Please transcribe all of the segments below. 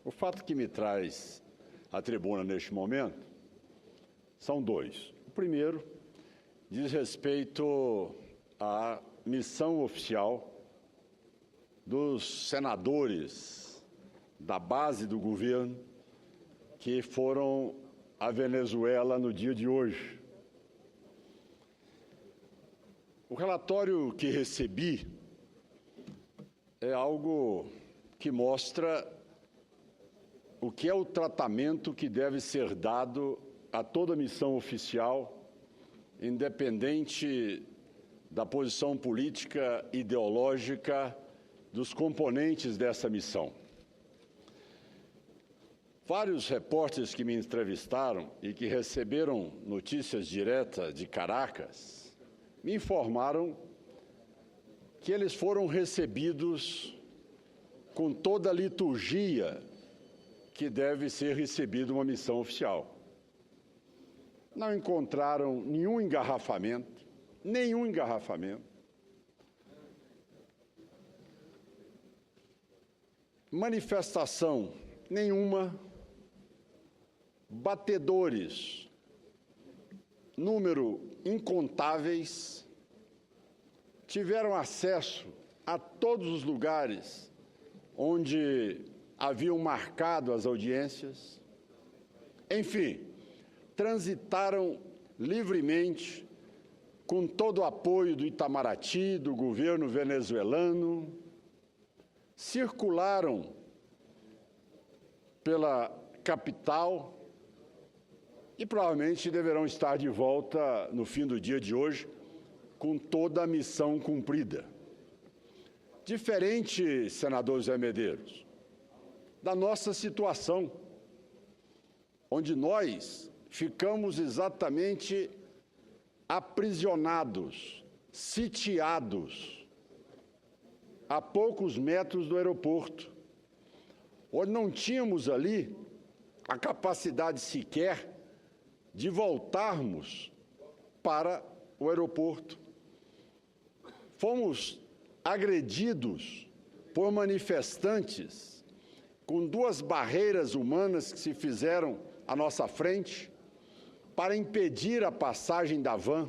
O fato que me traz à tribuna neste momento são dois. O primeiro diz respeito à missão oficial dos senadores da base do governo que foram à Venezuela no dia de hoje. O relatório que recebi é algo que mostra o que é o tratamento que deve ser dado a toda missão oficial, independente da posição política e ideológica dos componentes dessa missão. Vários repórteres que me entrevistaram e que receberam notícias diretas de Caracas me informaram que eles foram recebidos com toda a liturgia que deve ser recebida uma missão oficial. Não encontraram nenhum engarrafamento, manifestação nenhuma, batedores, número incontáveis, tiveram acesso a todos os lugares onde haviam marcado as audiências, enfim, transitaram livremente com todo o apoio do Itamaraty, do governo venezuelano, circularam pela capital e provavelmente deverão estar de volta no fim do dia de hoje com toda a missão cumprida. Diferente, senador Zé Medeiros, da nossa situação, onde nós ficamos exatamente aprisionados, sitiados, a poucos metros do aeroporto, onde não tínhamos ali a capacidade sequer de voltarmos para o aeroporto. Fomos agredidos por manifestantes com duas barreiras humanas que se fizeram à nossa frente para impedir a passagem da van.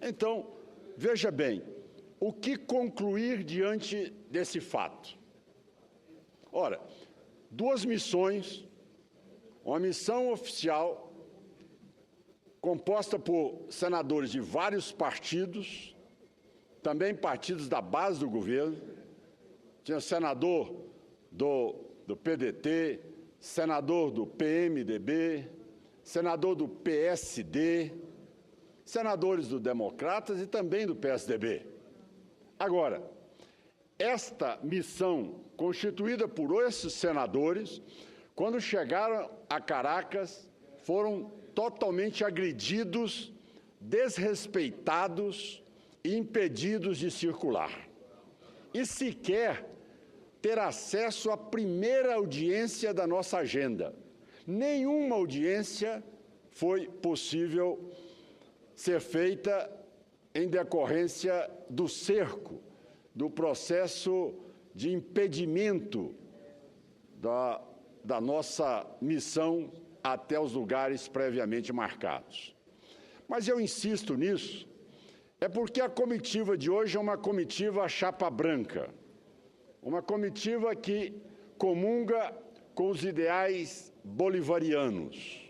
Então, veja bem, o que concluir diante desse fato? Ora, duas missões, uma missão oficial composta por senadores de vários partidos, também partidos da base do governo, tinha senador do PDT, senador do PMDB, senador do PSD, senadores do Democratas e também do PSDB. Agora, esta missão, constituída por esses senadores, quando chegaram a Caracas, foram totalmente agredidos, desrespeitados e impedidos de circular. E sequer ter acesso à primeira audiência da nossa agenda. Nenhuma audiência foi possível ser feita em decorrência do cerco, do processo de impedimento da nossa missão até os lugares previamente marcados. Mas eu insisto nisso, é porque a comitiva de hoje é uma comitiva chapa branca, uma comitiva que comunga com os ideais bolivarianos.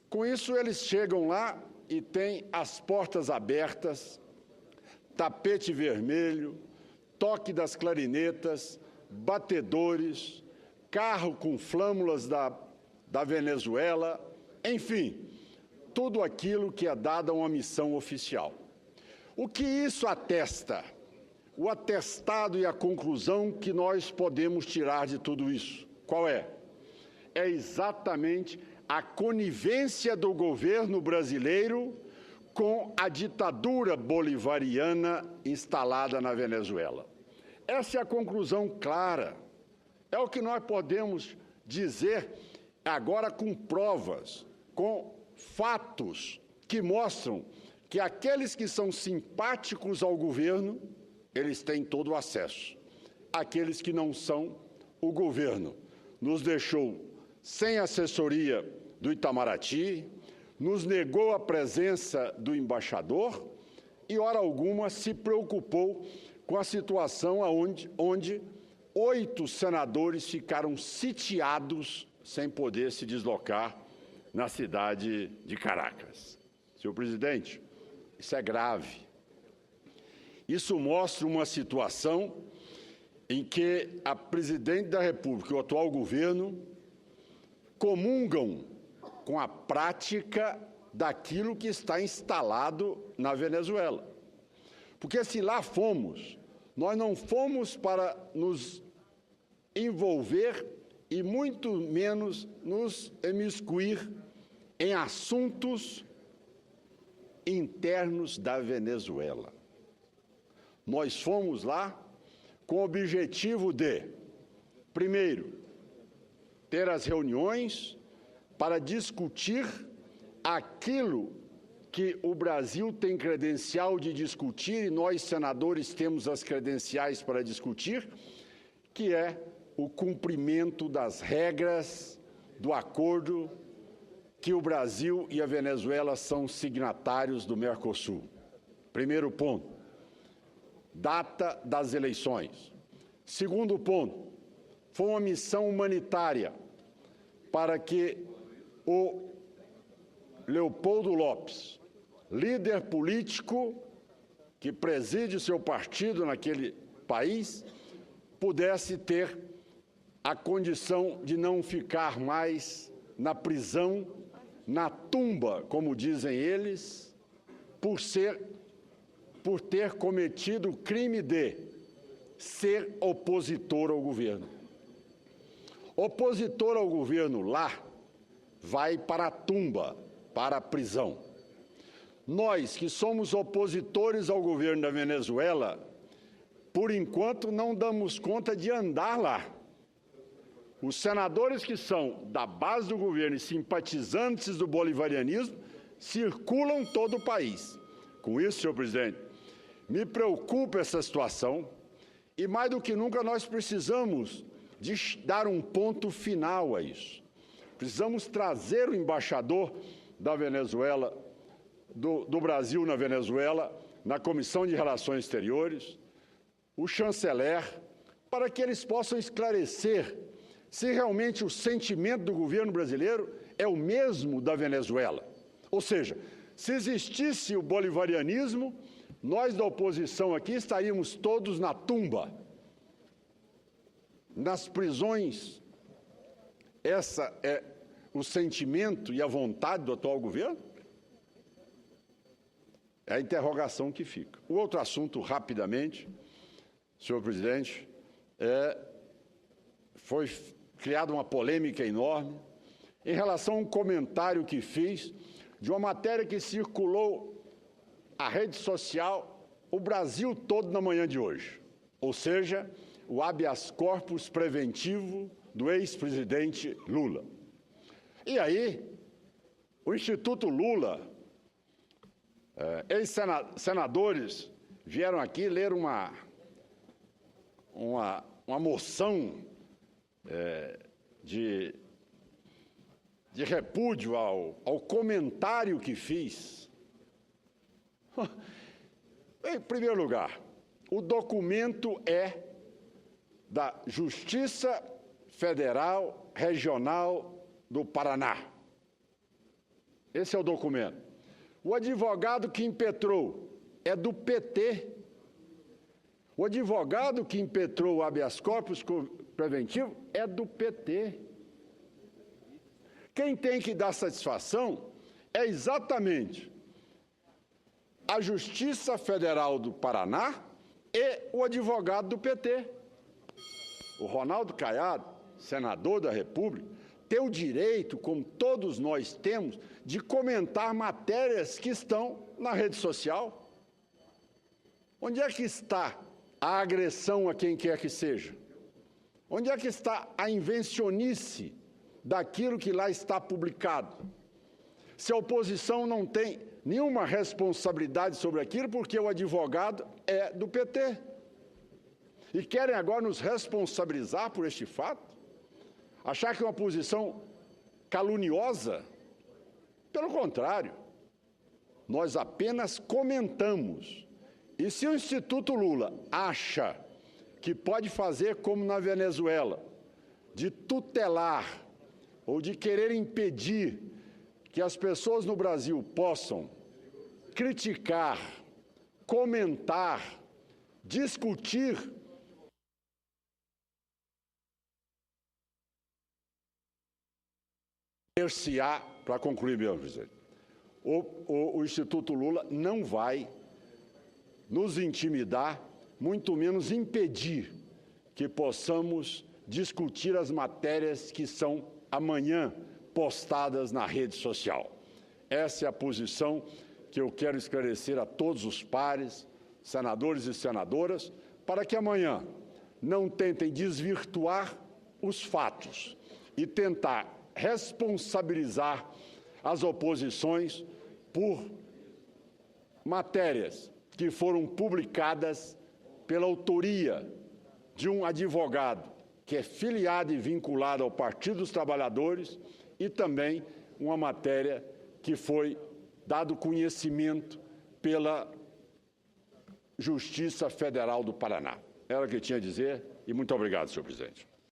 Com isso, eles chegam lá e têm as portas abertas, tapete vermelho, toque das clarinetas, batedores, carro com flâmulas da Venezuela, enfim, tudo aquilo que é dado a uma missão oficial. O que isso atesta? O atestado e a conclusão que nós podemos tirar de tudo isso, qual é? É exatamente a conivência do governo brasileiro com a ditadura bolivariana instalada na Venezuela. Essa é a conclusão clara. É o que nós podemos dizer agora com provas, com fatos que mostram que aqueles que são simpáticos ao governo, eles têm todo o acesso. Aqueles que não são, o governo nos deixou sem assessoria do Itamaraty, nos negou a presença do embaixador e, hora alguma, se preocupou com a situação onde 8 senadores ficaram sitiados sem poder se deslocar na cidade de Caracas. Senhor presidente, isso é grave. Isso mostra uma situação em que a presidente da República e o atual governo comungam com a prática daquilo que está instalado na Venezuela. Porque se lá fomos, nós não fomos para nos envolver e muito menos nos imiscuir em assuntos internos da Venezuela. Nós fomos lá com o objetivo de, primeiro, ter as reuniões para discutir aquilo que o Brasil tem credencial de discutir e nós, senadores, temos as credenciais para discutir, que é o cumprimento das regras do acordo que o Brasil e a Venezuela são signatários do Mercosul. Primeiro ponto, data das eleições. Segundo ponto, foi uma missão humanitária para que o Leopoldo Lopes, líder político que preside seu partido naquele país, pudesse ter a condição de não ficar mais na prisão, na tumba, como dizem eles, por ter cometido o crime de ser opositor ao governo. Opositor ao governo lá vai para a tumba, para a prisão. Nós, que somos opositores ao governo da Venezuela, por enquanto não damos conta de andar lá. Os senadores que são da base do governo e simpatizantes do bolivarianismo circulam todo o país. Com isso, senhor presidente, me preocupa essa situação e, mais do que nunca, nós precisamos de dar um ponto final a isso. Precisamos trazer o embaixador da Venezuela, do Brasil na Venezuela, na Comissão de Relações Exteriores, o chanceler, para que eles possam esclarecer se realmente o sentimento do governo brasileiro é o mesmo da Venezuela. Ou seja, se existisse o bolivarianismo, nós da oposição aqui estaríamos todos na tumba, nas prisões. Essa é o sentimento e a vontade do atual governo? É a interrogação que fica. O outro assunto, rapidamente, senhor presidente, foi criada uma polêmica enorme em relação a um comentário que fiz de uma matéria que circulou a rede social o Brasil todo na manhã de hoje, ou seja, o habeas corpus preventivo do ex-presidente Lula. E aí, o Instituto Lula, ex-senadores vieram aqui ler uma moção de repúdio ao comentário que fiz. Em primeiro lugar, o documento é da Justiça Federal Regional do Paraná. Esse é o documento. O advogado que impetrou é do PT. O advogado que impetrou o habeas corpus preventivo é do PT. Quem tem que dar satisfação é exatamente a Justiça Federal do Paraná e o advogado do PT. O Ronaldo Caiado, senador da República, tem o direito, como todos nós temos, de comentar matérias que estão na rede social. Onde é que está a agressão a quem quer que seja? Onde é que está a invencionice daquilo que lá está publicado? Se a oposição não tem nenhuma responsabilidade sobre aquilo, porque o advogado é do PT. E querem agora nos responsabilizar por este fato? Achar que é uma posição caluniosa? Pelo contrário, nós apenas comentamos. E se o Instituto Lula acha que pode fazer como na Venezuela, de tutelar ou de querer impedir que as pessoas no Brasil possam criticar, comentar, discutir ter-se-á, para concluir, meu presidente, o Instituto Lula não vai nos intimidar, muito menos impedir que possamos discutir as matérias que são amanhã postadas na rede social. Essa é a posição que eu quero esclarecer a todos os pares, senadores e senadoras, para que amanhã não tentem desvirtuar os fatos e tentar responsabilizar as oposições por matérias que foram publicadas pela autoria de um advogado que é filiado e vinculado ao Partido dos Trabalhadores e também uma matéria que foi dado conhecimento pela Justiça Federal do Paraná. Era o que eu tinha a dizer e muito obrigado, senhor presidente.